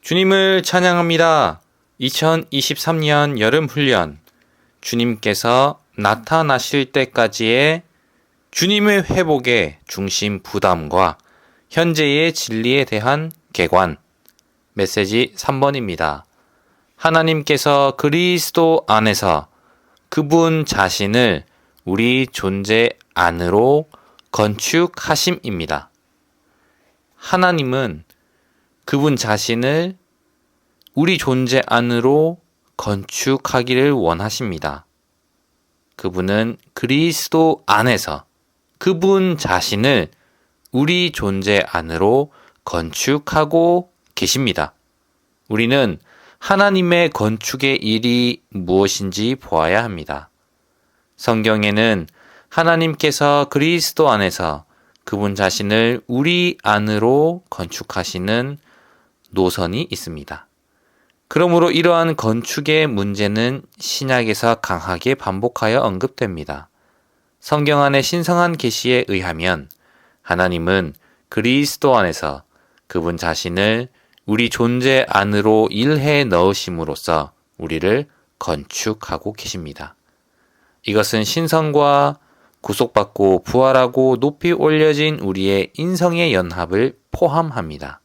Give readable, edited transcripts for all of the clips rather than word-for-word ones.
주님을 찬양합니다. 2023년 여름훈련, 주님께서 나타나실 때까지의 주님의 회복의 중심 부담과 현재의 진리에 대한 개관, 메시지 3번입니다. 하나님께서 그리스도 안에서 그분 자신을 우리 존재 안으로 건축하심입니다. 하나님은 그분 자신을 우리 존재 안으로 건축하기를 원하십니다. 그분은 그리스도 안에서 그분 자신을 우리 존재 안으로 건축하고 계십니다. 우리는 하나님의 건축의 일이 무엇인지 보아야 합니다. 성경에는 하나님께서 그리스도 안에서 그분 자신을 우리 안으로 건축하시는 노선이 있습니다. 그러므로 이러한 건축의 문제는 신약에서 강하게 반복하여 언급됩니다. 성경 안의 신성한 계시에 의하면 하나님은 그리스도 안에서 그분 자신을 우리 존재 안으로 일해 넣으심으로써 우리를 건축하고 계십니다. 이것은 신성과 구속받고 부활하고 높이 올려진 우리의 인성의 연합을 포함합니다.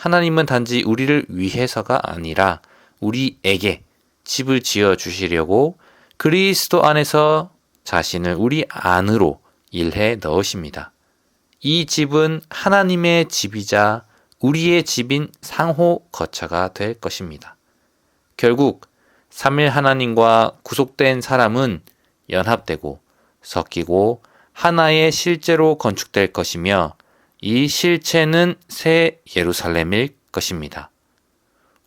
하나님은 단지 우리를 위해서가 아니라 우리에게 집을 지어 주시려고 그리스도 안에서 자신을 우리 안으로 일해 넣으십니다. 이 집은 하나님의 집이자 우리의 집인 상호 거처가 될 것입니다. 결국 삼일 하나님과 구속된 사람은 연합되고 섞이고 하나의 실제로 건축될 것이며 이 실체는 새 예루살렘일 것입니다.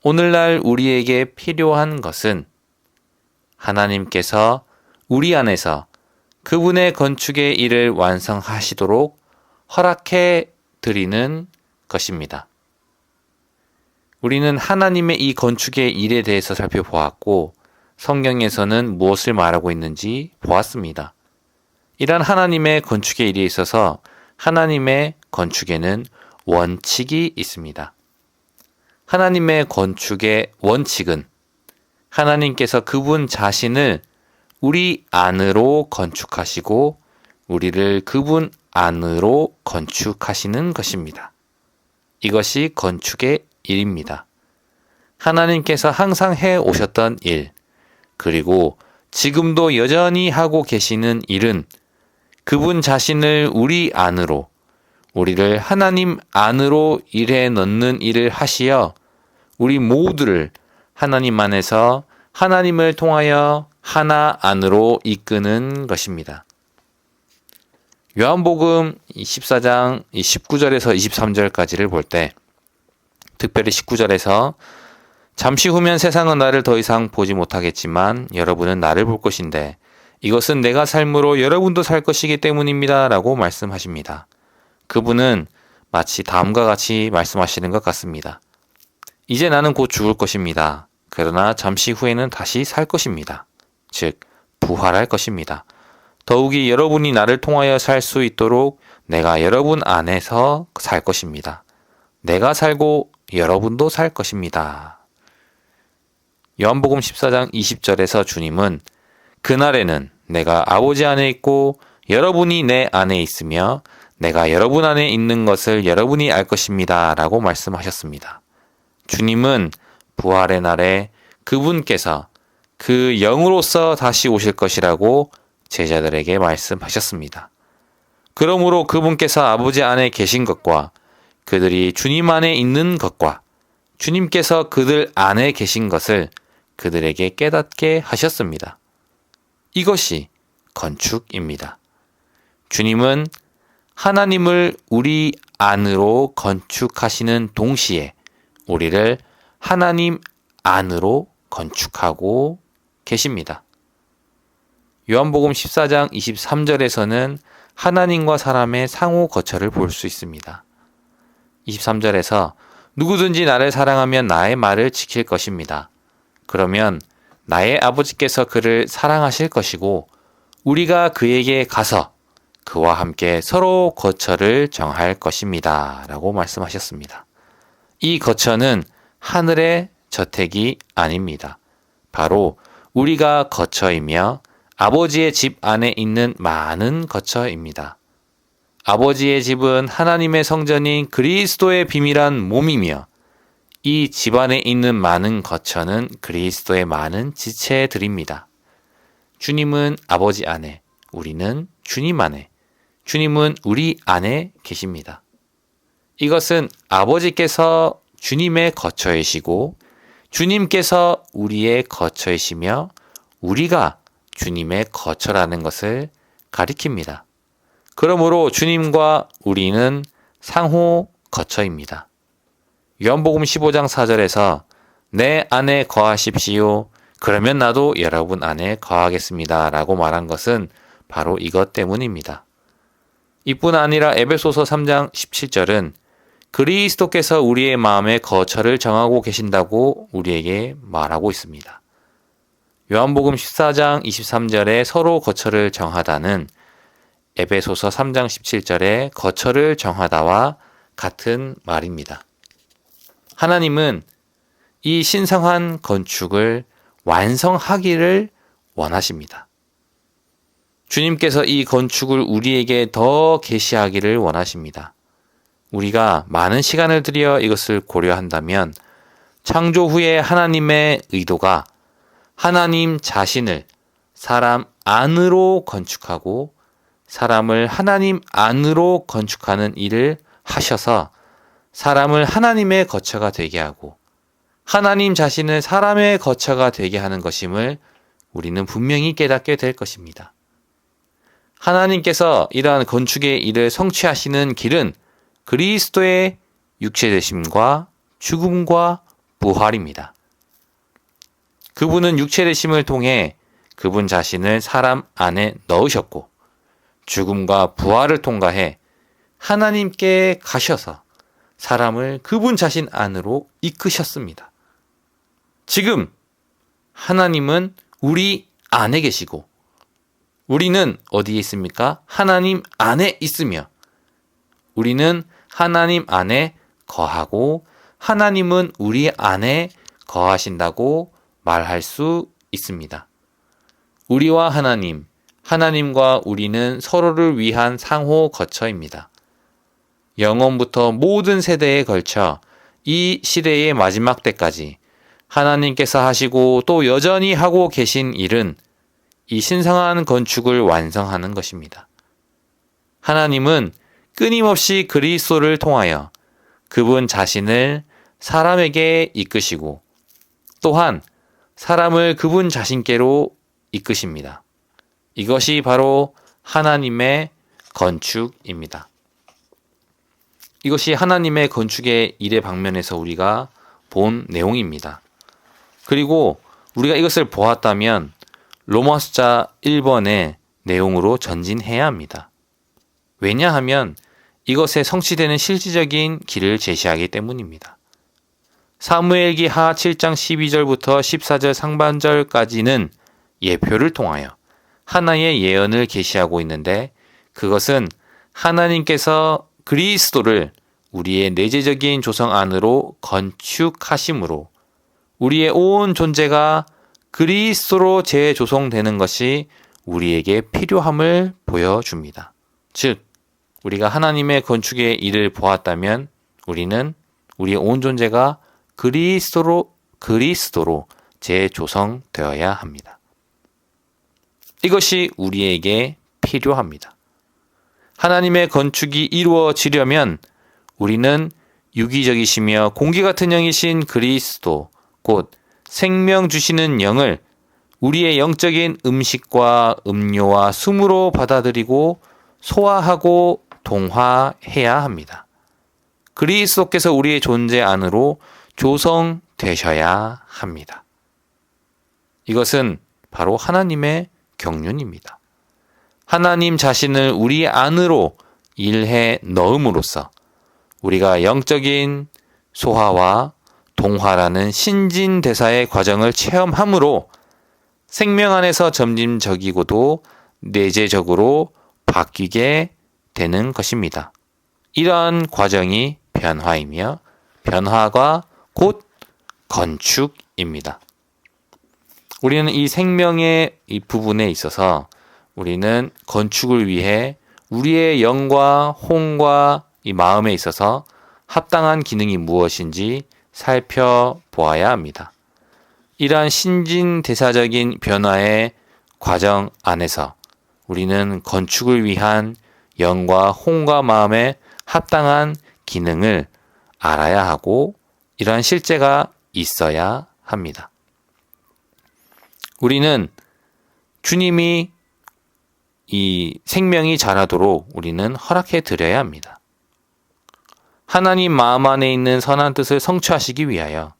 오늘날 우리에게 필요한 것은 하나님께서 우리 안에서 그분의 건축의 일을 완성하시도록 허락해 드리는 것입니다. 우리는 하나님의 이 건축의 일에 대해서 살펴보았고 성경에서는 무엇을 말하고 있는지 보았습니다. 이러한 하나님의 건축의 일에 있어서 하나님의 건축에는 원칙이 있습니다. 하나님의 건축의 원칙은 하나님께서 그분 자신을 우리 안으로 건축하시고 우리를 그분 안으로 건축하시는 것입니다. 이것이 건축의 일입니다. 하나님께서 항상 해 오셨던 일, 그리고 지금도 여전히 하고 계시는 일은 그분 자신을 우리 안으로, 우리를 하나님 안으로 일해 넣는 일을 하시어 우리 모두를 하나님 안에서 하나님을 통하여 하나 안으로 이끄는 것입니다. 요한복음 14장 19절에서 23절까지를 볼 때 특별히 19절에서 잠시 후면 세상은 나를 더 이상 보지 못하겠지만 여러분은 나를 볼 것인데 이것은 내가 삶으로 여러분도 살 것이기 때문입니다. 라고 말씀하십니다. 그분은 마치 다음과 같이 말씀하시는 것 같습니다. 이제 나는 곧 죽을 것입니다. 그러나 잠시 후에는 다시 살 것입니다. 즉, 부활할 것입니다. 더욱이 여러분이 나를 통하여 살 수 있도록 내가 여러분 안에서 살 것입니다. 내가 살고 여러분도 살 것입니다. 요한복음 14장 20절에서 주님은 그날에는 내가 아버지 안에 있고 여러분이 내 안에 있으며 내가 여러분 안에 있는 것을 여러분이 알 것입니다. 라고 말씀하셨습니다. 주님은 부활의 날에 그분께서 그 영으로서 다시 오실 것이라고 제자들에게 말씀하셨습니다. 그러므로 그분께서 아버지 안에 계신 것과 그들이 주님 안에 있는 것과 주님께서 그들 안에 계신 것을 그들에게 깨닫게 하셨습니다. 이것이 건축입니다. 주님은 하나님을 우리 안으로 건축하시는 동시에 우리를 하나님 안으로 건축하고 계십니다. 요한복음 14장 23절에서는 하나님과 사람의 상호 거처를 볼 수 있습니다. 23절에서 누구든지 나를 사랑하면 나의 말을 지킬 것입니다. 그러면 나의 아버지께서 그를 사랑하실 것이고 우리가 그에게 가서 그와 함께 서로 거처를 정할 것입니다. 라고 말씀하셨습니다. 이 거처는 하늘의 저택이 아닙니다. 바로 우리가 거처이며 아버지의 집 안에 있는 많은 거처입니다. 아버지의 집은 하나님의 성전인 그리스도의 비밀한 몸이며 이 집 안에 있는 많은 거처는 그리스도의 많은 지체들입니다. 주님은 아버지 안에, 우리는 주님 안에, 주님은 우리 안에 계십니다. 이것은 아버지께서 주님의 거처이시고 주님께서 우리의 거처이시며 우리가 주님의 거처라는 것을 가리킵니다. 그러므로 주님과 우리는 상호 거처입니다. 요한복음 15장 4절에서 내 안에 거하십시오. 그러면 나도 여러분 안에 거하겠습니다. 라고 말한 것은 바로 이것 때문입니다. 이뿐 아니라 에베소서 3장 17절은 그리스도께서 우리의 마음에 거처를 정하고 계신다고 우리에게 말하고 있습니다. 요한복음 14장 23절에 서로 거처를 정하다는 에베소서 3장 17절에 거처를 정하다와 같은 말입니다. 하나님은 이 신성한 건축을 완성하기를 원하십니다. 주님께서 이 건축을 우리에게 더 계시하기를 원하십니다. 우리가 많은 시간을 들여 이것을 고려한다면 창조 후에 하나님의 의도가 하나님 자신을 사람 안으로 건축하고 사람을 하나님 안으로 건축하는 일을 하셔서 사람을 하나님의 거처가 되게 하고 하나님 자신을 사람의 거처가 되게 하는 것임을 우리는 분명히 깨닫게 될 것입니다. 하나님께서 이러한 건축의 일을 성취하시는 길은 그리스도의 육체되심과 죽음과 부활입니다. 그분은 육체되심을 통해 그분 자신을 사람 안에 넣으셨고 죽음과 부활을 통과해 하나님께 가셔서 사람을 그분 자신 안으로 이끄셨습니다. 지금 하나님은 우리 안에 계시고 우리는 어디에 있습니까? 하나님 안에 있으며 우리는 하나님 안에 거하고 하나님은 우리 안에 거하신다고 말할 수 있습니다. 우리와 하나님, 하나님과 우리는 서로를 위한 상호 거처입니다. 영원부터 모든 세대에 걸쳐 이 시대의 마지막 때까지 하나님께서 하시고 또 여전히 하고 계신 일은 이 신성한 건축을 완성하는 것입니다. 하나님은 끊임없이 그리스도를 통하여 그분 자신을 사람에게 이끄시고 또한 사람을 그분 자신께로 이끄십니다. 이것이 바로 하나님의 건축입니다. 이것이 하나님의 건축의 일의 방면에서 우리가 본 내용입니다. 그리고 우리가 이것을 보았다면 로마서자 1번의 내용으로 전진해야 합니다. 왜냐하면 이것에 성취되는 실질적인 길을 제시하기 때문입니다. 사무엘기 하 7장 12절부터 14절 상반절까지는 예표를 통하여 하나의 예언을 계시하고 있는데 그것은 하나님께서 그리스도를 우리의 내재적인 조성 안으로 건축하심으로 우리의 온 존재가 그리스도로 재조성되는 것이 우리에게 필요함을 보여줍니다. 즉, 우리가 하나님의 건축의 일을 보았다면 우리는 우리의 온 존재가 그리스도로 재조성되어야 합니다. 이것이 우리에게 필요합니다. 하나님의 건축이 이루어지려면 우리는 유기적이시며 공기 같은 영이신 그리스도, 곧 생명 주시는 영을 우리의 영적인 음식과 음료와 숨으로 받아들이고 소화하고 동화해야 합니다. 그리스도께서 우리의 존재 안으로 조성되셔야 합니다. 이것은 바로 하나님의 경륜입니다. 하나님 자신을 우리 안으로 일해 넣음으로써 우리가 영적인 소화와 동화라는 신진대사의 과정을 체험함으로 생명 안에서 점진적이고도 내재적으로 바뀌게 되는 것입니다. 이러한 과정이 변화이며 변화가 곧 건축입니다. 우리는 이 생명의 이 부분에 있어서 우리는 건축을 위해 우리의 영과 혼과 이 마음에 있어서 합당한 기능이 무엇인지 살펴보아야 합니다. 이러한 신진대사적인 변화의 과정 안에서 우리는 건축을 위한 영과 혼과 마음의 합당한 기능을 알아야 하고 이러한 실제가 있어야 합니다. 우리는 주님이 이 생명이 자라도록 우리는 허락해 드려야 합니다. 하나님 마음 안에 있는 선한 뜻을 성취하시기 위하여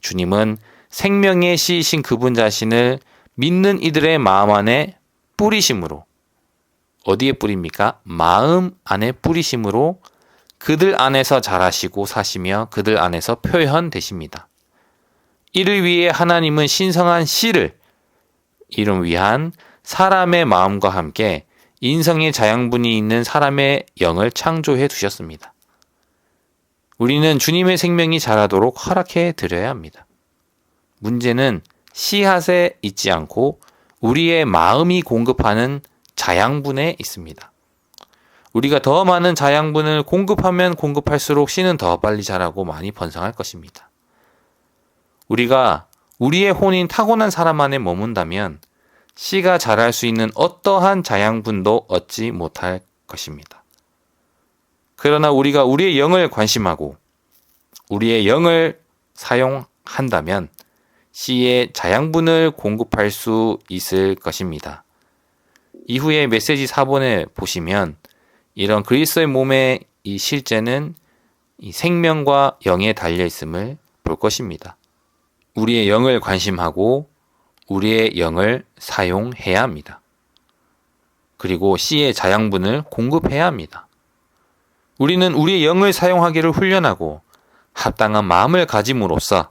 주님은 생명의 씨이신 그분 자신을 믿는 이들의 마음 안에 뿌리심으로, 어디에 뿌립니까? 마음 안에 뿌리심으로 그들 안에서 자라시고 사시며 그들 안에서 표현되십니다. 이를 위해 하나님은 신성한 씨를 이를 위한 사람의 마음과 함께 인성의 자양분이 있는 사람의 영을 창조해 두셨습니다. 우리는 주님의 생명이 자라도록 허락해 드려야 합니다. 문제는 씨앗에 있지 않고 우리의 마음이 공급하는 자양분에 있습니다. 우리가 더 많은 자양분을 공급하면 공급할수록 씨는 더 빨리 자라고 많이 번성할 것입니다. 우리가 우리의 혼인 타고난 사람 안에 머문다면 씨가 자랄 수 있는 어떠한 자양분도 얻지 못할 것입니다. 그러나 우리가 우리의 영을 관심하고 우리의 영을 사용한다면 씨의 자양분을 공급할 수 있을 것입니다. 이후에 메시지 4번에 보시면 이런 그리스도의 몸의 이 실제는 이 생명과 영에 달려 있음을 볼 것입니다. 우리의 영을 관심하고 우리의 영을 사용해야 합니다. 그리고 씨의 자양분을 공급해야 합니다. 우리는 우리의 영을 사용하기를 훈련하고 합당한 마음을 가짐으로써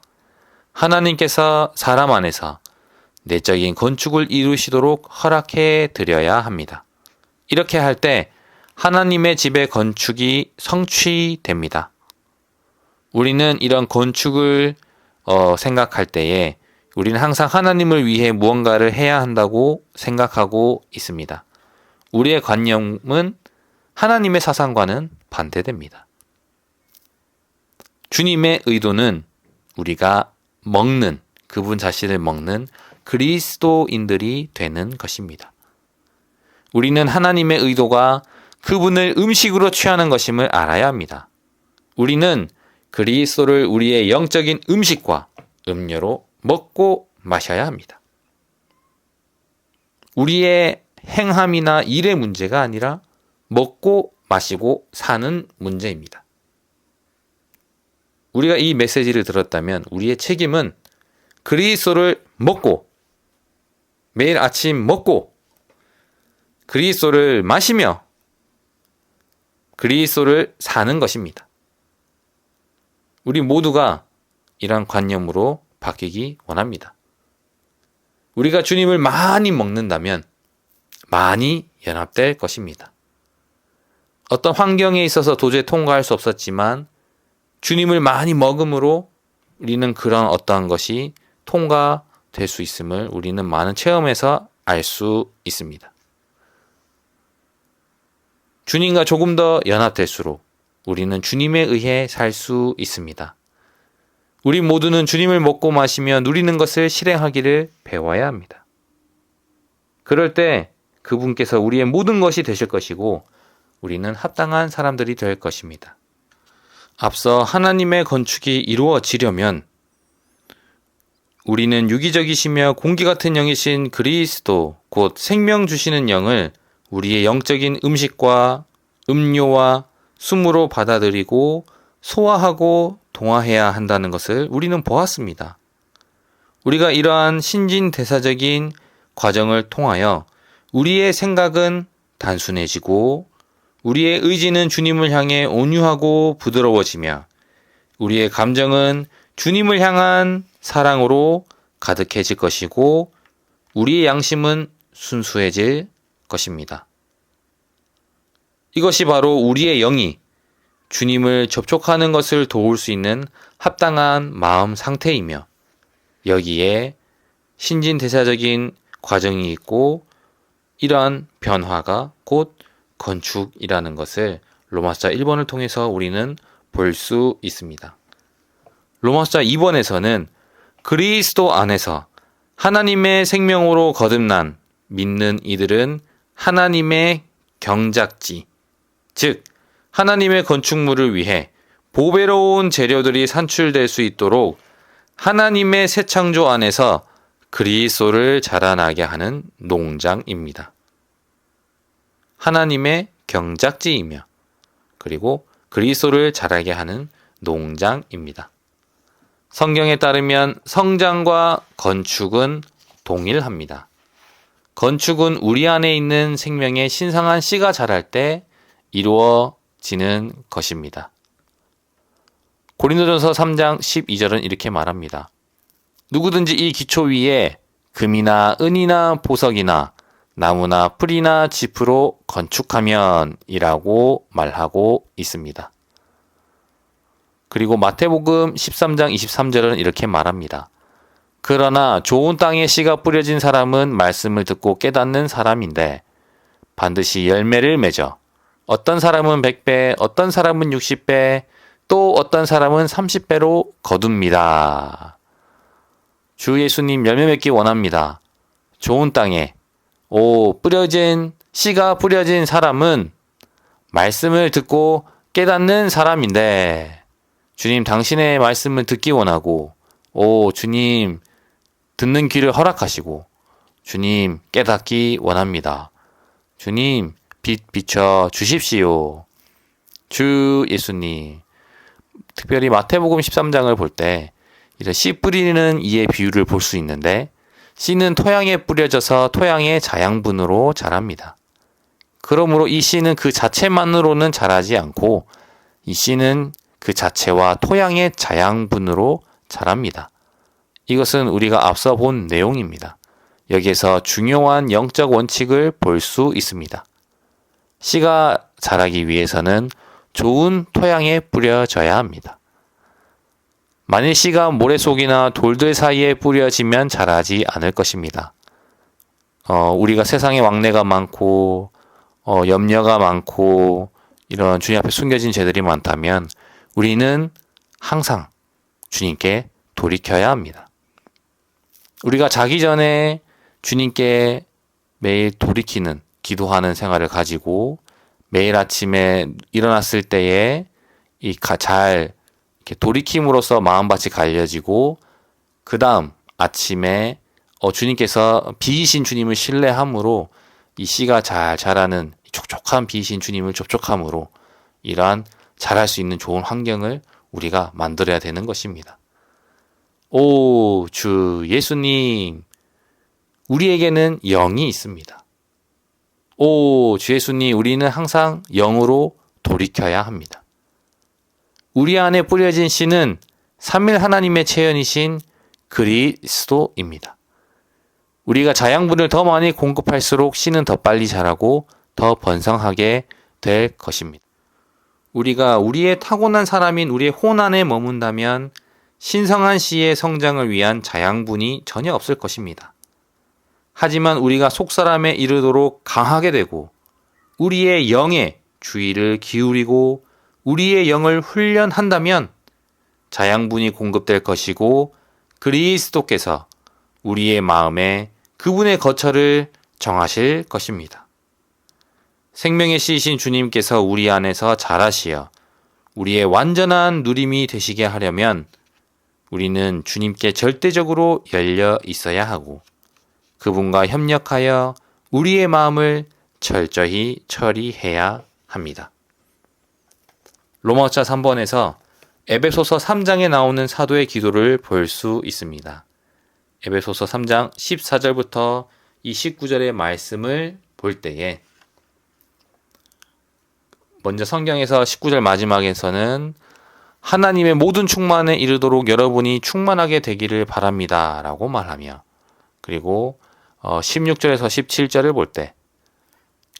하나님께서 사람 안에서 내적인 건축을 이루시도록 허락해 드려야 합니다. 이렇게 할 때 하나님의 집의 건축이 성취됩니다. 우리는 이런 건축을 생각할 때에 우리는 항상 하나님을 위해 무언가를 해야 한다고 생각하고 있습니다. 우리의 관념은 하나님의 사상과는 반대됩니다. 주님의 의도는 우리가 먹는, 그분 자신을 먹는 그리스도인들이 되는 것입니다. 우리는 하나님의 의도가 그분을 음식으로 취하는 것임을 알아야 합니다. 우리는 그리스도를 우리의 영적인 음식과 음료로 먹고 마셔야 합니다. 우리의 행함이나 일의 문제가 아니라 먹고 마시고 사는 문제입니다. 우리가 이 메시지를 들었다면 우리의 책임은 그리스도를 먹고 매일 아침 먹고 그리스도를 마시며 그리스도를 사는 것입니다. 우리 모두가 이러한 관념으로 바뀌기 원합니다. 우리가 주님을 많이 먹는다면 많이 연합될 것입니다. 어떤 환경에 있어서 도저히 통과할 수 없었지만 주님을 많이 먹음으로 우리는 그런 어떠한 것이 통과될 수 있음을 우리는 많은 체험에서 알 수 있습니다. 주님과 조금 더 연합될수록 우리는 주님에 의해 살 수 있습니다. 우리 모두는 주님을 먹고 마시며 누리는 것을 실행하기를 배워야 합니다. 그럴 때 그분께서 우리의 모든 것이 되실 것이고 우리는 합당한 사람들이 될 것입니다. 앞서 하나님의 건축이 이루어지려면 우리는 유기적이시며 공기 같은 영이신 그리스도, 곧 생명 주시는 영을 우리의 영적인 음식과 음료와 숨으로 받아들이고 소화하고 동화해야 한다는 것을 우리는 보았습니다. 우리가 이러한 신진대사적인 과정을 통하여 우리의 생각은 단순해지고 우리의 의지는 주님을 향해 온유하고 부드러워지며 우리의 감정은 주님을 향한 사랑으로 가득해질 것이고 우리의 양심은 순수해질 것입니다. 이것이 바로 우리의 영이 주님을 접촉하는 것을 도울 수 있는 합당한 마음 상태이며 여기에 신진대사적인 과정이 있고 이러한 변화가 곧 건축이라는 것을 로마서 1번을 통해서 우리는 볼 수 있습니다. 로마서 2번에서는 그리스도 안에서 하나님의 생명으로 거듭난 믿는 이들은 하나님의 경작지, 즉 하나님의 건축물을 위해 보배로운 재료들이 산출될 수 있도록 하나님의 새 창조 안에서 그리스도를 자라나게 하는 농장입니다. 하나님의 경작지이며 그리고 그리스도를 자라게 하는 농장입니다. 성경에 따르면 성장과 건축은 동일합니다. 건축은 우리 안에 있는 생명의 신성한 씨가 자랄 때 이루어지는 것입니다. 고린도전서 3장 12절은 이렇게 말합니다. 누구든지 이 기초 위에 금이나 은이나 보석이나 나무나 풀이나 짚으로 건축하면 이라고 말하고 있습니다. 그리고 마태복음 13장 23절은 이렇게 말합니다. 그러나 좋은 땅에 씨가 뿌려진 사람은 말씀을 듣고 깨닫는 사람인데 반드시 열매를 맺어 어떤 사람은 100배, 어떤 사람은 60배, 또 어떤 사람은 30배로 거둡니다. 주 예수님 열매 맺기 원합니다. 좋은 땅에 씨가 뿌려진 사람은 말씀을 듣고 깨닫는 사람인데 주님 당신의 말씀을 듣기 원하고 주님 듣는 귀를 허락하시고 주님 깨닫기 원합니다. 주님 빛 비춰 주십시오. 주 예수님 특별히 마태복음 13장을 볼 때 이런 씨 뿌리는 이의 비유를 볼 수 있는데 씨는 토양에 뿌려져서 토양의 자양분으로 자랍니다. 그러므로 이 씨는 그 자체만으로는 자라지 않고 이 씨는 그 자체와 토양의 자양분으로 자랍니다. 이것은 우리가 앞서 본 내용입니다. 여기에서 중요한 영적 원칙을 볼 수 있습니다. 씨가 자라기 위해서는 좋은 토양에 뿌려져야 합니다. 만일 씨가 모래 속이나 돌들 사이에 뿌려지면 자라지 않을 것입니다. 우리가 세상에 왕래가 많고 염려가 많고 이런 주님 앞에 숨겨진 죄들이 많다면 우리는 항상 주님께 돌이켜야 합니다. 우리가 자기 전에 주님께 매일 돌이키는 기도하는 생활을 가지고 매일 아침에 일어났을 때에 잘 이렇게 돌이킴으로써 마음밭이 갈려지고 그 다음 아침에 주님께서 비이신 주님을 신뢰함으로 이 씨가 잘 자라는 촉촉한 비이신 주님을 접촉함으로 이러한 자랄 수 있는 좋은 환경을 우리가 만들어야 되는 것입니다. 주 예수님, 우리에게는 영이 있습니다. 주 예수님, 우리는 항상 영으로 돌이켜야 합니다. 우리 안에 뿌려진 씨는 삼일 하나님의 체현이신 그리스도입니다. 우리가 자양분을 더 많이 공급할수록 씨는 더 빨리 자라고 더 번성하게 될 것입니다. 우리가 우리의 타고난 사람인 우리의 혼 안에 머문다면 신성한 씨의 성장을 위한 자양분이 전혀 없을 것입니다. 하지만 우리가 속사람에 이르도록 강하게 되고 우리의 영에 주의를 기울이고 우리의 영을 훈련한다면 자양분이 공급될 것이고 그리스도께서 우리의 마음에 그분의 거처를 정하실 것입니다. 생명의 씨이신 주님께서 우리 안에서 자라시어 우리의 완전한 누림이 되시게 하려면 우리는 주님께 절대적으로 열려 있어야 하고 그분과 협력하여 우리의 마음을 철저히 처리해야 합니다. 로마서 3번에서 에베소서 3장에 나오는 사도의 기도를 볼 수 있습니다. 에베소서 3장 14절부터 이 19절의 말씀을 볼 때에 먼저 성경에서 19절 마지막에서는 하나님의 모든 충만에 이르도록 여러분이 충만하게 되기를 바랍니다 라고 말하며 그리고 16절에서 17절을 볼 때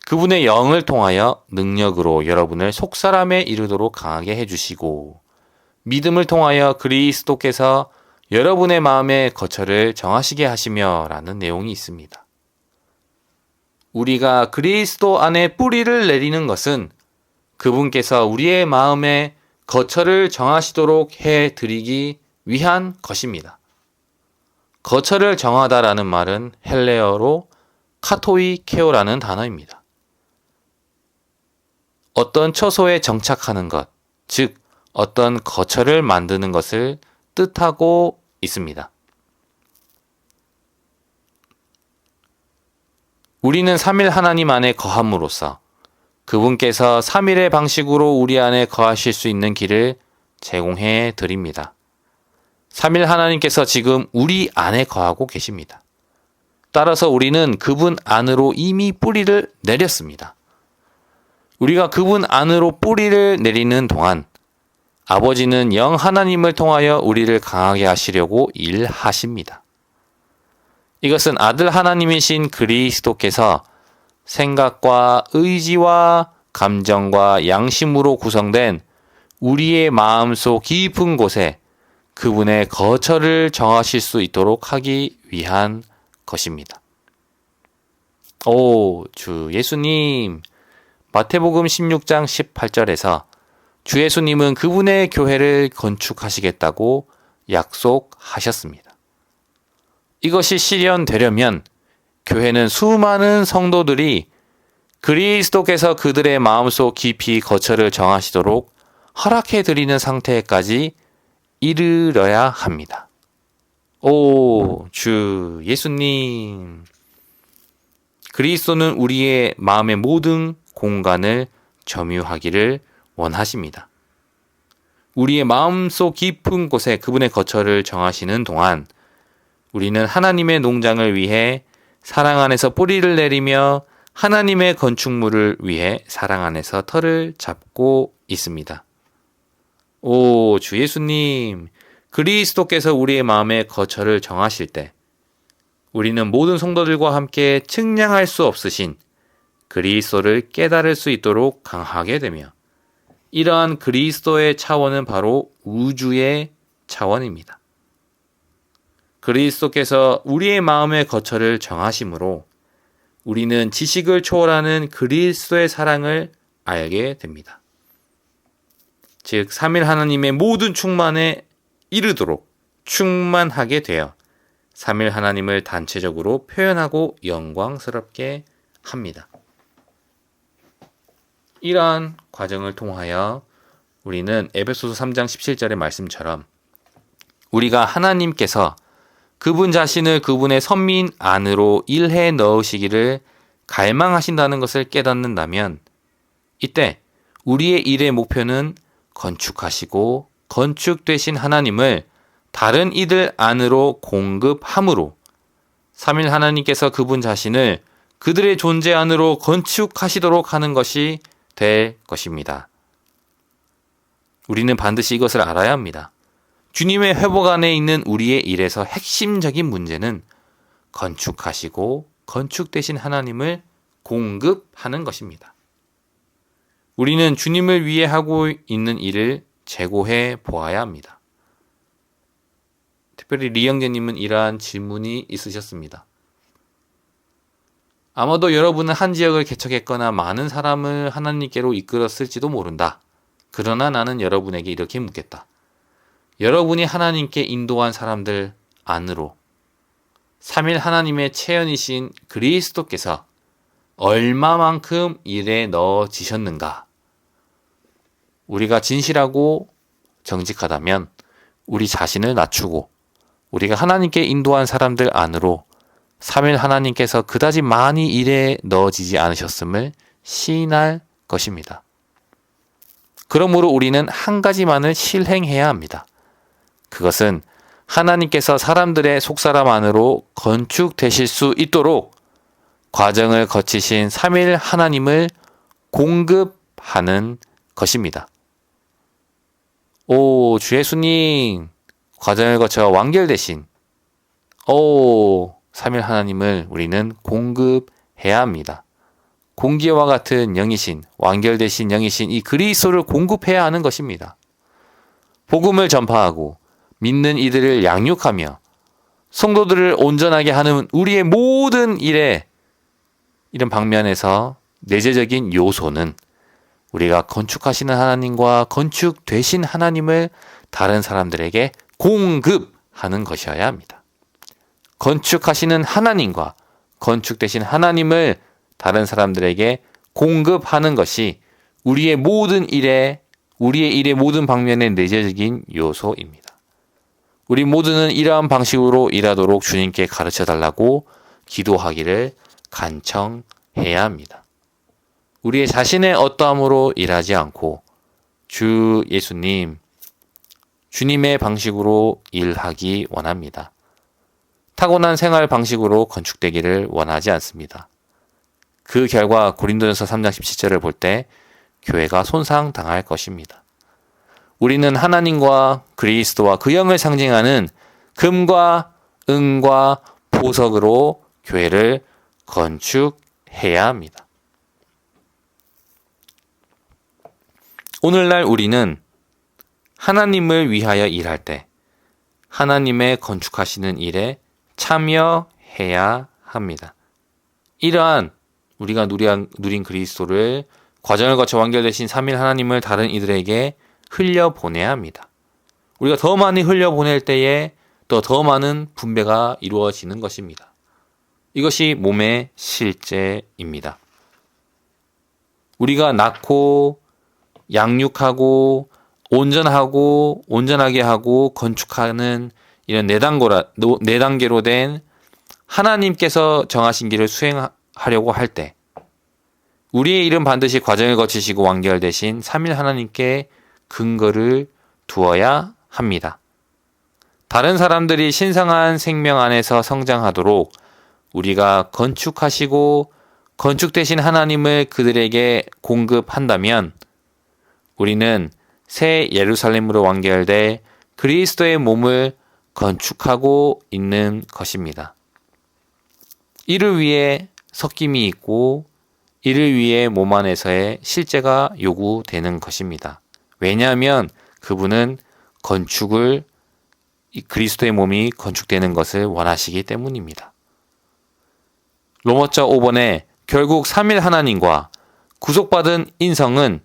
그분의 영을 통하여 능력으로 여러분을 속사람에 이르도록 강하게 해주시고 믿음을 통하여 그리스도께서 여러분의 마음의 거처를 정하시게 하시며 라는 내용이 있습니다. 우리가 그리스도 안에 뿌리를 내리는 것은 그분께서 우리의 마음에 거처를 정하시도록 해드리기 위한 것입니다. 거처를 정하다라는 말은 헬레어로 카토이케오라는 단어입니다. 어떤 처소에 정착하는 것, 즉 어떤 거처를 만드는 것을 뜻하고 있습니다. 우리는 3일 하나님 안에 거함으로써 그분께서 3일의 방식으로 우리 안에 거하실 수 있는 길을 제공해 드립니다. 3일 하나님께서 지금 우리 안에 거하고 계십니다. 따라서 우리는 그분 안으로 이미 뿌리를 내렸습니다. 우리가 그분 안으로 뿌리를 내리는 동안 아버지는 영 하나님을 통하여 우리를 강하게 하시려고 일하십니다. 이것은 아들 하나님이신 그리스도께서 생각과 의지와 감정과 양심으로 구성된 우리의 마음속 깊은 곳에 그분의 거처를 정하실 수 있도록 하기 위한 것입니다. 오, 주 예수님. 마태복음 16장 18절에서 주 예수님은 그분의 교회를 건축하시겠다고 약속하셨습니다. 이것이 실현되려면 교회는 수많은 성도들이 그리스도께서 그들의 마음속 깊이 거처를 정하시도록 허락해 드리는 상태까지 이르러야 합니다. 오, 주 예수님. 그리스도는 우리의 마음의 모든 공간을 점유하기를 원하십니다. 우리의 마음속 깊은 곳에 그분의 거처를 정하시는 동안 우리는 하나님의 농장을 위해 사랑 안에서 뿌리를 내리며 하나님의 건축물을 위해 사랑 안에서 터를 잡고 있습니다. 오, 주 예수님, 그리스도께서 우리의 마음에 거처를 정하실 때 우리는 모든 성도들과 함께 측량할 수 없으신 그리스도를 깨달을 수 있도록 강하게 되며 이러한 그리스도의 차원은 바로 우주의 차원입니다. 그리스도께서 우리의 마음의 거처를 정하심으로 우리는 지식을 초월하는 그리스도의 사랑을 알게 됩니다. 즉, 3일 하나님의 모든 충만에 이르도록 충만하게 되어 3일 하나님을 단체적으로 표현하고 영광스럽게 합니다. 이러한 과정을 통하여 우리는 에베소서 3장 17절의 말씀처럼 우리가 하나님께서 그분 자신을 그분의 선민 안으로 일해 넣으시기를 갈망하신다는 것을 깨닫는다면 이때 우리의 일의 목표는 건축하시고 건축되신 하나님을 다른 이들 안으로 공급함으로 3일 하나님께서 그분 자신을 그들의 존재 안으로 건축하시도록 하는 것이 될 것입니다. 우리는 반드시 이것을 알아야 합니다. 주님의 회복 안에 있는 우리의 일에서 핵심적인 문제는 건축하시고 건축되신 하나님을 공급하는 것입니다. 우리는 주님을 위해 하고 있는 일을 재고해 보아야 합니다. 특별히 리영재님은 이러한 질문이 있으셨습니다. 아마도 여러분은 한 지역을 개척했거나 많은 사람을 하나님께로 이끌었을지도 모른다. 그러나 나는 여러분에게 이렇게 묻겠다. 여러분이 하나님께 인도한 사람들 안으로 3일 하나님의 체현이신 그리스도께서 얼마만큼 일에 넣어지셨는가? 우리가 진실하고 정직하다면 우리 자신을 낮추고 우리가 하나님께 인도한 사람들 안으로 3일 하나님께서 그다지 많이 일에 넣어지지 않으셨음을 시인할 것입니다. 그러므로 우리는 한 가지만을 실행해야 합니다. 그것은 하나님께서 사람들의 속사람 안으로 건축되실 수 있도록 과정을 거치신 3일 하나님을 공급하는 것입니다. 오, 주 예수님, 과정을 거쳐 완결되신 3일 하나님을 우리는 공급해야 합니다. 공기와 같은 영이신, 완결되신 영이신 이 그리스도를 공급해야 하는 것입니다. 복음을 전파하고 믿는 이들을 양육하며 성도들을 온전하게 하는 우리의 모든 일에 이런 방면에서 내재적인 요소는 우리가 건축하시는 하나님과 건축되신 하나님을 다른 사람들에게 공급하는 것이어야 합니다. 건축하시는 하나님과 건축되신 하나님을 다른 사람들에게 공급하는 것이 우리의 일의 모든 방면의 내재적인 요소입니다. 우리 모두는 이러한 방식으로 일하도록 주님께 가르쳐 달라고 기도하기를 간청해야 합니다. 우리의 자신의 어떠함으로 일하지 않고 주 예수님, 주님의 방식으로 일하기 원합니다. 타고난 생활 방식으로 건축되기를 원하지 않습니다. 그 결과 고린도전서 3장 17절을 볼 때 교회가 손상당할 것입니다. 우리는 하나님과 그리스도와 그 영을 상징하는 금과 은과 보석으로 교회를 건축해야 합니다. 오늘날 우리는 하나님을 위하여 일할 때 하나님의 건축하시는 일에 참여해야 합니다. 이러한 우리가 누린 그리스도를 과정을 거쳐 완결되신 3일 하나님을 다른 이들에게 흘려보내야 합니다. 우리가 더 많이 흘려보낼 때에 더 많은 분배가 이루어지는 것입니다. 이것이 몸의 실제입니다. 우리가 낳고 양육하고 온전하게 하고 건축하는 이런 네 단계로 된 하나님께서 정하신 길을 수행하려고 할 때 우리의 일은 반드시 과정을 거치시고 완결되신 3일 하나님께 근거를 두어야 합니다. 다른 사람들이 신성한 생명 안에서 성장하도록 우리가 건축하시고 건축되신 하나님을 그들에게 공급한다면 우리는 새 예루살렘으로 완결될 그리스도의 몸을 건축하고 있는 것입니다. 이를 위해 섞임이 있고 이를 위해 몸 안에서의 실제가 요구되는 것입니다. 왜냐하면 그분은 그리스도의 몸이 건축되는 것을 원하시기 때문입니다. 로마서 5번에 결국 3일 하나님과 구속받은 인성은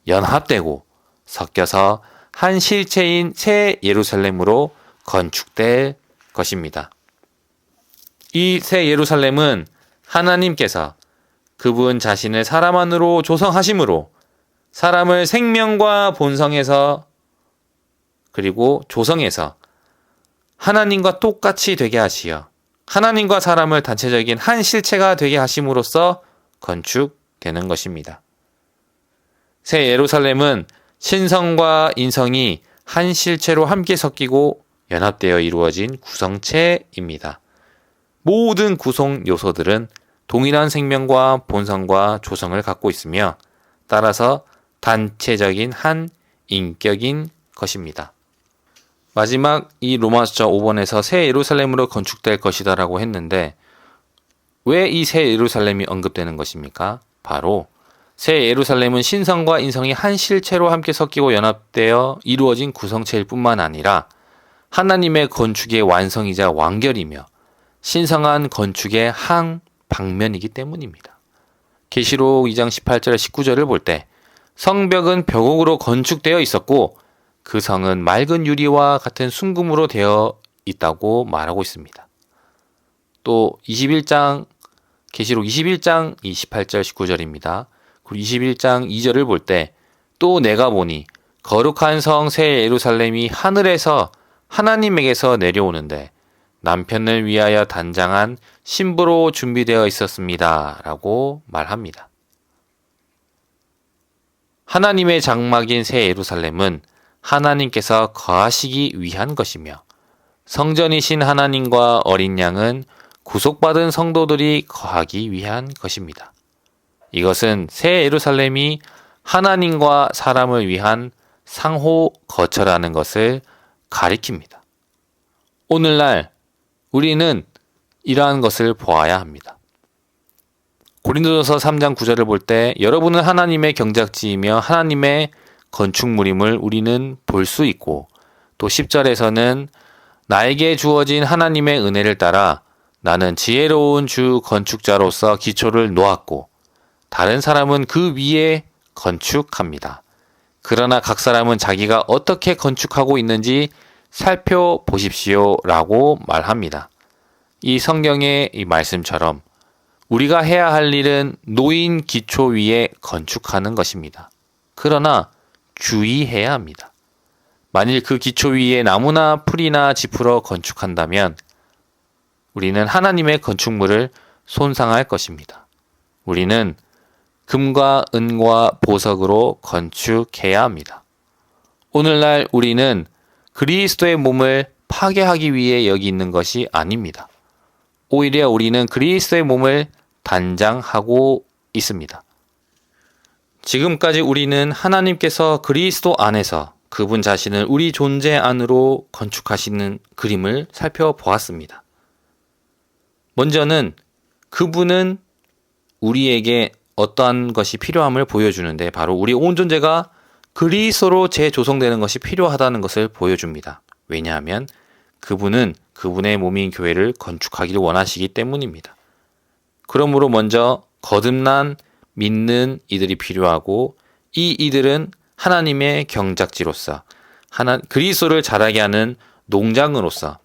연합되고 섞여서 한 실체인 새 예루살렘으로 건축될 것입니다. 이 새 예루살렘은 하나님께서 그분 자신을 사람 안으로 조성하심으로 사람을 생명과 본성에서 그리고 조성해서 하나님과 똑같이 되게 하시어 하나님과 사람을 단체적인 한 실체가 되게 하심으로써 건축되는 것입니다. 새 예루살렘은 신성과 인성이 한 실체로 함께 섞이고 연합되어 이루어진 구성체입니다. 모든 구성 요소들은 동일한 생명과 본성과 조성을 갖고 있으며 따라서 단체적인 한 인격인 것입니다. 마지막 이 로마서 5번에서 새 예루살렘으로 건축될 것이다 라고 했는데 왜 이 새 예루살렘이 언급되는 것입니까? 바로 새 예루살렘은 신성과 인성이 한 실체로 함께 섞이고 연합되어 이루어진 구성체일 뿐만 아니라 하나님의 건축의 완성이자 완결이며 신성한 건축의 한 방면이기 때문입니다. 계시록 2장 18절 19절을 볼 때 성벽은 벽옥으로 건축되어 있었고 그 성은 맑은 유리와 같은 순금으로 되어 있다고 말하고 있습니다. 또 계시록 21장 28절 19절입니다. 그리고 21장 2절을 볼 때 또 내가 보니 거룩한 성 새 예루살렘이 하늘에서 하나님에게서 내려오는데 남편을 위하여 단장한 신부로 준비되어 있었습니다. 라고 말합니다. 하나님의 장막인 새 예루살렘은 하나님께서 거하시기 위한 것이며 성전이신 하나님과 어린 양은 구속받은 성도들이 거하기 위한 것입니다. 이것은 새 예루살렘이 하나님과 사람을 위한 상호 거처라는 것을 가리킵니다. 오늘날 우리는 이러한 것을 보아야 합니다. 고린도전서 3장 9절을 볼 때 여러분은 하나님의 경작지이며 하나님의 건축물임을 우리는 볼 수 있고, 또 10절에서는 나에게 주어진 하나님의 은혜를 따라 나는 지혜로운 주 건축자로서 기초를 놓았고 다른 사람은 그 위에 건축합니다. 그러나 각 사람은 자기가 어떻게 건축하고 있는지 살펴보십시오 라고 말합니다. 이 성경의 이 말씀처럼 우리가 해야 할 일은 놓인 기초 위에 건축하는 것입니다. 그러나 주의해야 합니다. 만일 그 기초 위에 나무나 풀이나 짚으로 건축한다면 우리는 하나님의 건축물을 손상할 것입니다. 우리는 금과 은과 보석으로 건축해야 합니다. 오늘날 우리는 그리스도의 몸을 파괴하기 위해 여기 있는 것이 아닙니다. 오히려 우리는 그리스도의 몸을 단장하고 있습니다. 지금까지 우리는 하나님께서 그리스도 안에서 그분 자신을 우리 존재 안으로 건축하시는 그림을 살펴보았습니다. 먼저는 그분은 우리에게 어떠한 것이 필요함을 보여주는데 바로 우리 온 존재가 그리스도로 재조성되는 것이 필요하다는 것을 보여줍니다. 왜냐하면 그분은 그분의 몸인 교회를 건축하기를 원하시기 때문입니다. 그러므로 먼저 거듭난 믿는 이들이 필요하고 이 이들은 하나님의 경작지로서 그리스도를 자라게 하는 농장으로서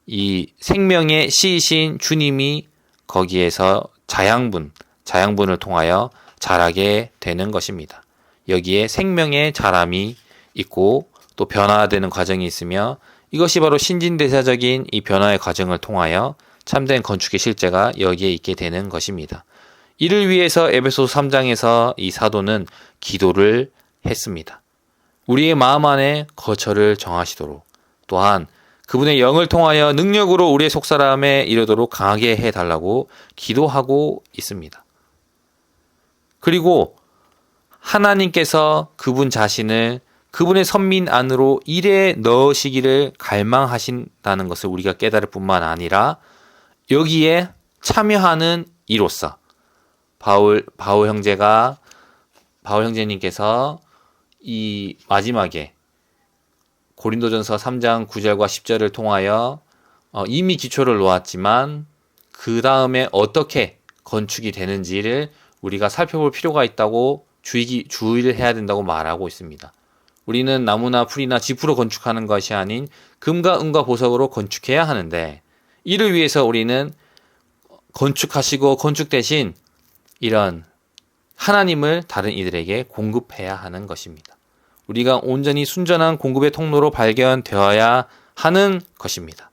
이 생명의 씨이신 주님이 거기에서 자양분을 통하여 자라게 되는 것입니다. 여기에 생명의 자람이 있고 또 변화되는 과정이 있으며 이것이 바로 신진대사적인 이 변화의 과정을 통하여 참된 건축의 실제가 여기에 있게 되는 것입니다. 이를 위해서 에베소서 3장에서 이 사도는 기도를 했습니다. 우리의 마음 안에 거처를 정하시도록, 또한 그분의 영을 통하여 능력으로 우리의 속사람에 이르도록 강하게 해달라고 기도하고 있습니다. 그리고 하나님께서 그분 자신을 그분의 선민 안으로 일에 넣으시기를 갈망하신다는 것을 우리가 깨달을 뿐만 아니라 여기에 참여하는 이로서 바울 형제님께서 이 마지막에 고린도전서 3장 9절과 10절을 통하여 이미 기초를 놓았지만 그 다음에 어떻게 건축이 되는지를 우리가 살펴볼 필요가 있다고 주의를 해야 된다고 말하고 있습니다. 우리는 나무나 풀이나 짚으로 건축하는 것이 아닌 금과 은과 보석으로 건축해야 하는데, 이를 위해서 우리는 건축하시고 건축 대신 이런 하나님을 다른 이들에게 공급해야 하는 것입니다. 우리가 온전히 순전한 공급의 통로로 발견되어야 하는 것입니다.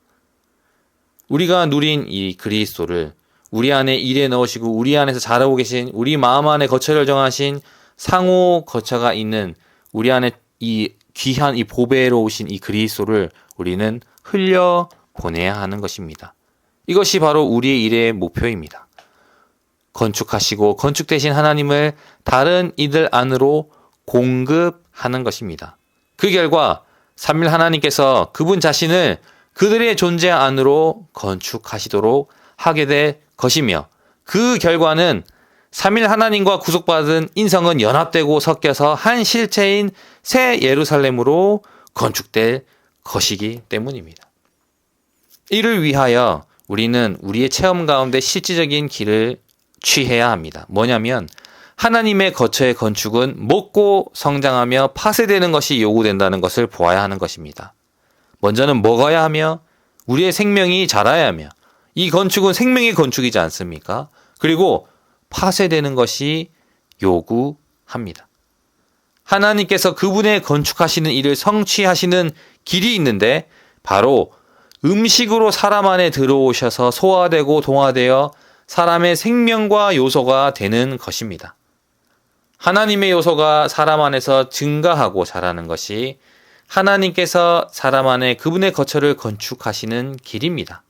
우리가 누린 이 그리스도를 우리 안에 일에 넣으시고 우리 안에서 자라고 계신, 우리 마음 안에 거처를 정하신 상호 거처가 있는 우리 안에 이 귀한 이 보배로우신 이 그리스도를 우리는 흘려 보내야 하는 것입니다. 이것이 바로 우리의 일의 목표입니다. 건축하시고 건축되신 하나님을 다른 이들 안으로 공급하는 것입니다. 그 결과 삼위일 하나님께서 그분 자신을 그들의 존재 안으로 건축하시도록 하게 될 것이며, 그 결과는 삼위일 하나님과 구속받은 인성은 연합되고 섞여서 한 실체인 새 예루살렘으로 건축될 것이기 때문입니다. 이를 위하여 우리는 우리의 체험 가운데 실질적인 길을 취해야 합니다. 뭐냐면 하나님의 거처의 건축은 먹고 성장하며 파쇄되는 것이 요구된다는 것을 보아야 하는 것입니다. 먼저는 먹어야 하며 우리의 생명이 자라야 하며, 이 건축은 생명의 건축이지 않습니까? 그리고 파쇄되는 것이 요구합니다. 하나님께서 그분의 건축하시는 일을 성취하시는 길이 있는데 바로 음식으로 사람 안에 들어오셔서 소화되고 동화되어 사람의 생명과 요소가 되는 것입니다. 하나님의 요소가 사람 안에서 증가하고 자라는 것이 하나님께서 사람 안에 그분의 거처를 건축하시는 길입니다.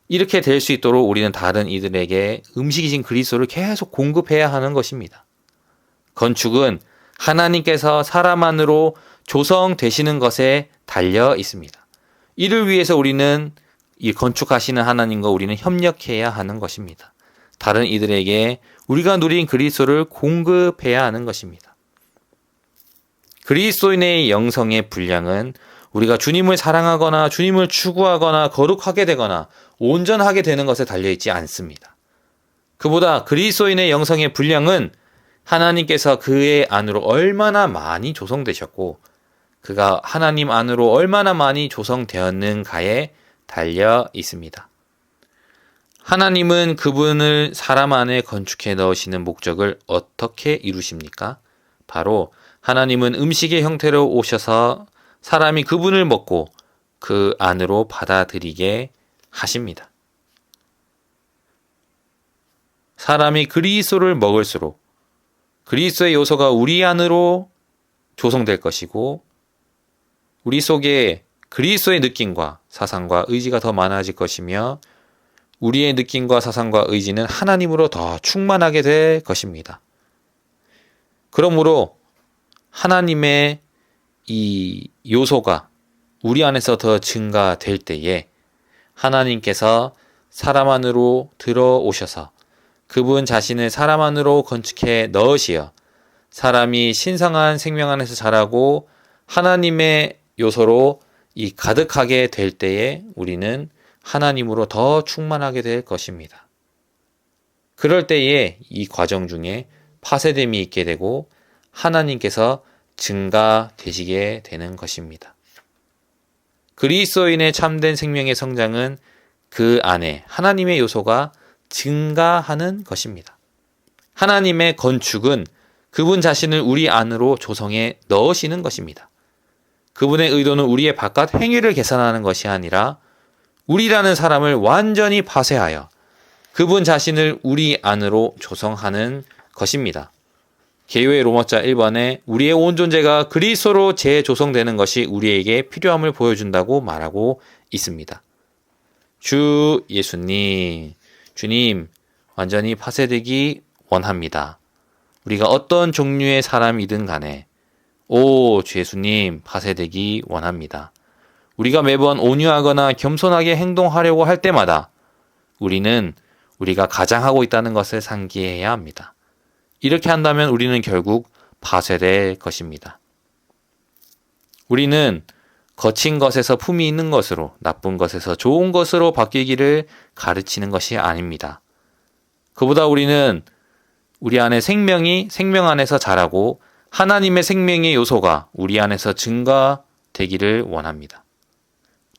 이렇게 될 수 있도록 우리는 다른 이들에게 음식이신 그리스도를 계속 공급해야 하는 것입니다. 건축은 하나님께서 사람 안으로 조성되시는 것에 달려 있습니다. 이를 위해서 우리는 이 건축하시는 하나님과 우리는 협력해야 하는 것입니다. 다른 이들에게 우리가 누린 그리스도를 공급해야 하는 것입니다. 그리스도인의 영성의 분량은 우리가 주님을 사랑하거나 주님을 추구하거나 거룩하게 되거나 온전하게 되는 것에 달려있지 않습니다. 그보다 그리스도인의 영성의 분량은 하나님께서 그의 안으로 얼마나 많이 조성되셨고 그가 하나님 안으로 얼마나 많이 조성되었는가에 달려 있습니다. 하나님은 그분을 사람 안에 건축해 넣으시는 목적을 어떻게 이루십니까? 바로 하나님은 음식의 형태로 오셔서 사람이 그분을 먹고 그 안으로 받아들이게 하십니다. 사람이 그리스도를 먹을수록 그리스도의 요소가 우리 안으로 조성될 것이고 우리 속에 그리스도의 느낌과 사상과 의지가 더 많아질 것이며 우리의 느낌과 사상과 의지는 하나님으로 더 충만하게 될 것입니다. 그러므로 하나님의 이 요소가 우리 안에서 더 증가될 때에 하나님께서 사람 안으로 들어오셔서 그분 자신을 사람 안으로 건축해 넣으시어 사람이 신성한 생명 안에서 자라고 하나님의 요소로 이 가득하게 될 때에 우리는 하나님으로 더 충만하게 될 것입니다. 그럴 때에 이 과정 중에 파쇄됨이 있게 되고 하나님께서 증가되시게 되는 것입니다. 그리스도인의 참된 생명의 성장은 그 안에 하나님의 요소가 증가하는 것입니다. 하나님의 건축은 그분 자신을 우리 안으로 조성해 넣으시는 것입니다. 그분의 의도는 우리의 바깥 행위를 개선하는 것이 아니라 우리라는 사람을 완전히 파쇄하여 그분 자신을 우리 안으로 조성하는 것입니다. 개요의 로마자 1번에 우리의 온 존재가 그리스도로 재조성되는 것이 우리에게 필요함을 보여준다고 말하고 있습니다. 주 예수님, 주님, 완전히 파쇄되기 원합니다. 우리가 어떤 종류의 사람이든 간에 오, 주 예수님, 파쇄되기 원합니다. 우리가 매번 온유하거나 겸손하게 행동하려고 할 때마다 우리는 우리가 가장 하고 있다는 것을 상기해야 합니다. 이렇게 한다면 우리는 결국 파쇄될 것입니다. 우리는 거친 것에서 품이 있는 것으로, 나쁜 것에서 좋은 것으로 바뀌기를 가르치는 것이 아닙니다. 그보다 우리는 우리 안에 생명이 생명 안에서 자라고 하나님의 생명의 요소가 우리 안에서 증가되기를 원합니다.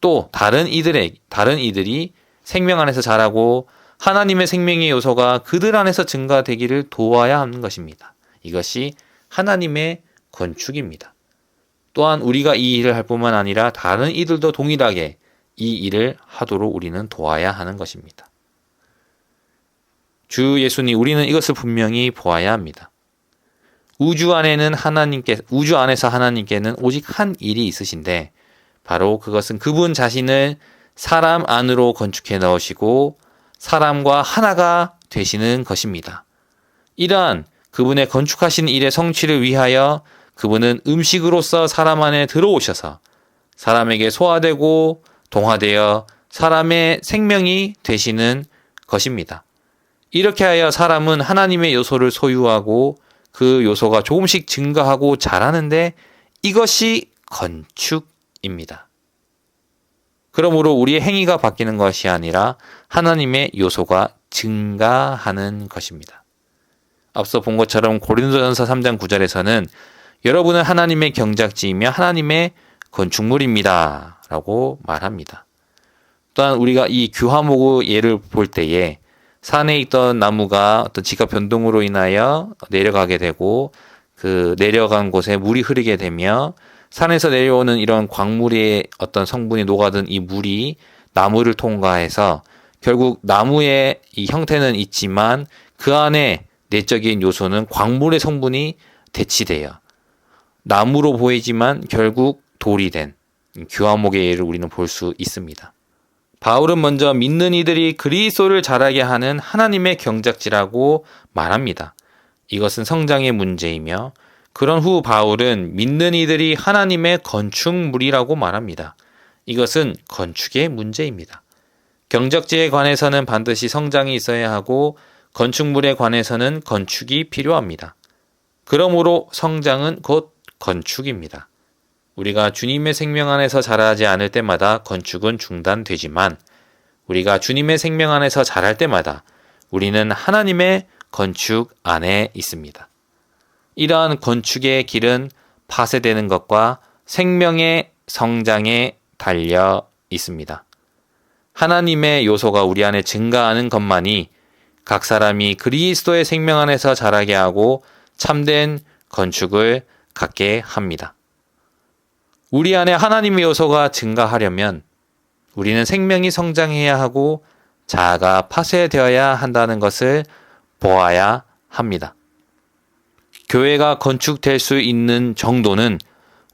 또 다른 이들이 생명 안에서 자라고 하나님의 생명의 요소가 그들 안에서 증가되기를 도와야 하는 것입니다. 이것이 하나님의 건축입니다. 또한 우리가 이 일을 할 뿐만 아니라 다른 이들도 동일하게 이 일을 하도록 우리는 도와야 하는 것입니다. 주 예수님, 우리는 이것을 분명히 보아야 합니다. 우주 안에서 하나님께는 오직 한 일이 있으신데 바로 그것은 그분 자신을 사람 안으로 건축해 넣으시고 사람과 하나가 되시는 것입니다. 이러한 그분의 건축하신 일의 성취를 위하여 그분은 음식으로서 사람 안에 들어오셔서 사람에게 소화되고 동화되어 사람의 생명이 되시는 것입니다. 이렇게 하여 사람은 하나님의 요소를 소유하고 그 요소가 조금씩 증가하고 자라는데 이것이 건축입니다. 그러므로 우리의 행위가 바뀌는 것이 아니라 하나님의 요소가 증가하는 것입니다. 앞서 본 것처럼 고린도전서 3장 9절에서는 여러분은 하나님의 경작지이며 하나님의 건축물입니다 라고 말합니다. 또한 우리가 이 규화목의 예를 볼 때에 산에 있던 나무가 어떤 지각 변동으로 인하여 내려가게 되고 그 내려간 곳에 물이 흐르게 되며 산에서 내려오는 이런 광물의 어떤 성분이 녹아든 이 물이 나무를 통과해서 결국 나무의 이 형태는 있지만 그 안에 내적인 요소는 광물의 성분이 대치돼요. 나무로 보이지만 결국 돌이 된 규화목의 예를 우리는 볼 수 있습니다. 바울은 먼저 믿는 이들이 그리스도를 자라게 하는 하나님의 경작지라고 말합니다. 이것은 성장의 문제이며 그런 후 바울은 믿는 이들이 하나님의 건축물이라고 말합니다. 이것은 건축의 문제입니다. 경작지에 관해서는 반드시 성장이 있어야 하고 건축물에 관해서는 건축이 필요합니다. 그러므로 성장은 곧 건축입니다. 우리가 주님의 생명 안에서 자라지 않을 때마다 건축은 중단되지만 우리가 주님의 생명 안에서 자랄 때마다 우리는 하나님의 건축 안에 있습니다. 이러한 건축의 길은 파쇄되는 것과 생명의 성장에 달려 있습니다. 하나님의 요소가 우리 안에 증가하는 것만이 각 사람이 그리스도의 생명 안에서 자라게 하고 참된 건축을 갖게 합니다. 우리 안에 하나님의 요소가 증가하려면 우리는 생명이 성장해야 하고 자아가 파쇄되어야 한다는 것을 보아야 합니다. 교회가 건축될 수 있는 정도는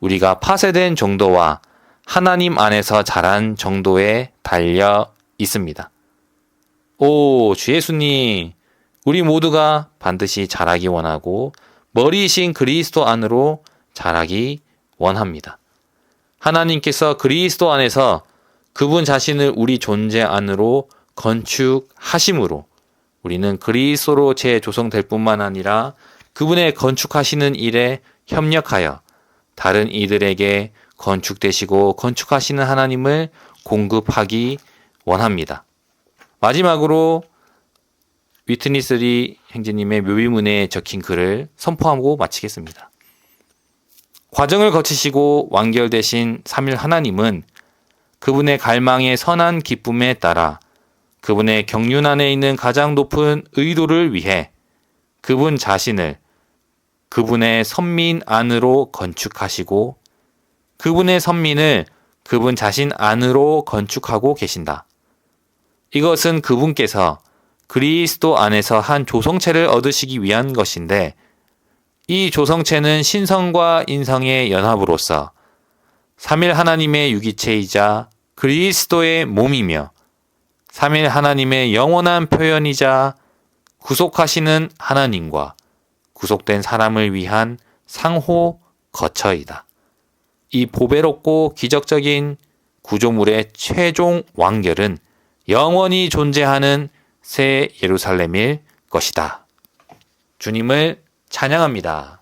우리가 파쇄된 정도와 하나님 안에서 자란 정도에 달려 있습니다. 오, 주 예수님, 우리 모두가 반드시 자라기 원하고 머리이신 그리스도 안으로 자라기 원합니다. 하나님께서 그리스도 안에서 그분 자신을 우리 존재 안으로 건축하심으로 우리는 그리스도로 재조성될 뿐만 아니라 그분의 건축하시는 일에 협력하여 다른 이들에게 건축되시고 건축하시는 하나님을 공급하기 원합니다. 마지막으로 위트니스리 형제님의 묘비문에 적힌 글을 선포하고 마치겠습니다. 과정을 거치시고 완결되신 삼일 하나님은 그분의 갈망의 선한 기쁨에 따라 그분의 경륜 안에 있는 가장 높은 의도를 위해 그분 자신을 그분의 선민 안으로 건축하시고 그분의 선민을 그분 자신 안으로 건축하고 계신다. 이것은 그분께서 그리스도 안에서 한 조성체를 얻으시기 위한 것인데 이 조성체는 신성과 인성의 연합으로서 삼일 하나님의 유기체이자 그리스도의 몸이며 삼일 하나님의 영원한 표현이자 구속하시는 하나님과 구속된 사람을 위한 상호 거처이다. 이 보배롭고 기적적인 구조물의 최종 완결은 영원히 존재하는 새 예루살렘일 것이다. 주님을 찬양합니다.